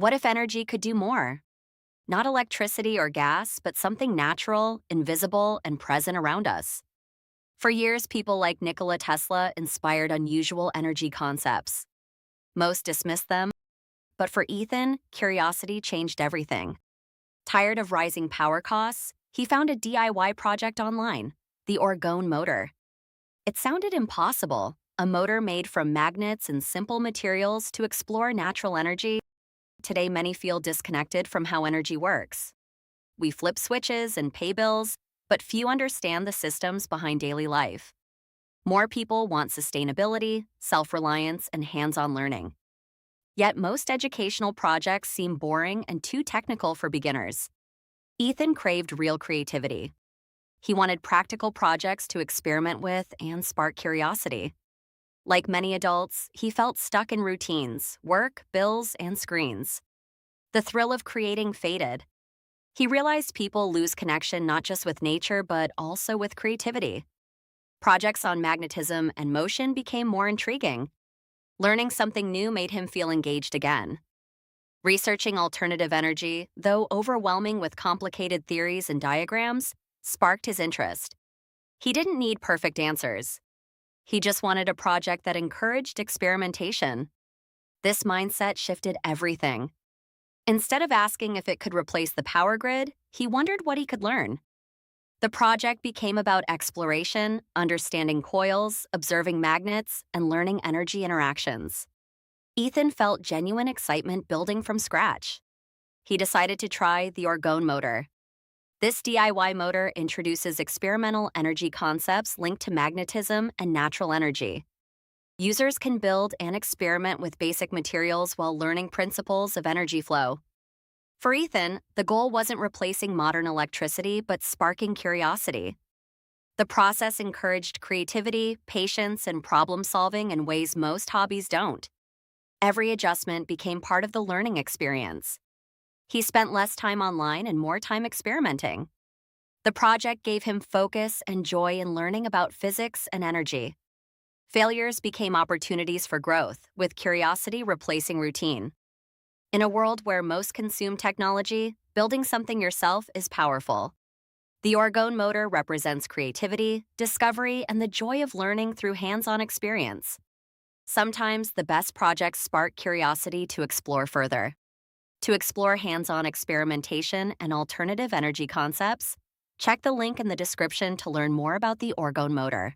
What if energy could do more? Not electricity or gas, but something natural, invisible, and present around us. For years, people like Nikola Tesla inspired unusual energy concepts. Most dismissed them, but for Ethan, curiosity changed everything. Tired of rising power costs, he found a DIY project online, the Orgone Motor. It sounded impossible, a motor made from magnets and simple materials to explore natural energy. Today, many feel disconnected from how energy works. We flip switches and pay bills, but few understand the systems behind daily life. More people want sustainability, self-reliance, and hands-on learning. Yet most educational projects seem boring and too technical for beginners. Ethan craved real creativity. He wanted practical projects to experiment with and spark curiosity. Like many adults, he felt stuck in routines, work, bills, and screens. The thrill of creating faded. He realized people lose connection not just with nature, but also with creativity. Projects on magnetism and motion became more intriguing. Learning something new made him feel engaged again. Researching alternative energy, though overwhelming with complicated theories and diagrams, sparked his interest. He didn't need perfect answers. He just wanted a project that encouraged experimentation. This mindset shifted everything. Instead of asking if it could replace the power grid, he wondered what he could learn. The project became about exploration, understanding coils, observing magnets, and learning energy interactions. Ethan felt genuine excitement building from scratch. He decided to try the Orgone Motor. This DIY motor introduces experimental energy concepts linked to magnetism and natural energy. Users can build and experiment with basic materials while learning principles of energy flow. For Ethan, the goal wasn't replacing modern electricity, but sparking curiosity. The process encouraged creativity, patience, and problem-solving in ways most hobbies don't. Every adjustment became part of the learning experience. He spent less time online and more time experimenting. The project gave him focus and joy in learning about physics and energy. Failures became opportunities for growth, with curiosity replacing routine. In a world where most consume technology, building something yourself is powerful. The Orgone Motor represents creativity, discovery, and the joy of learning through hands-on experience. Sometimes the best projects spark curiosity to explore further. To explore hands-on experimentation and alternative energy concepts, check the link in the description to learn more about the Orgone Motor.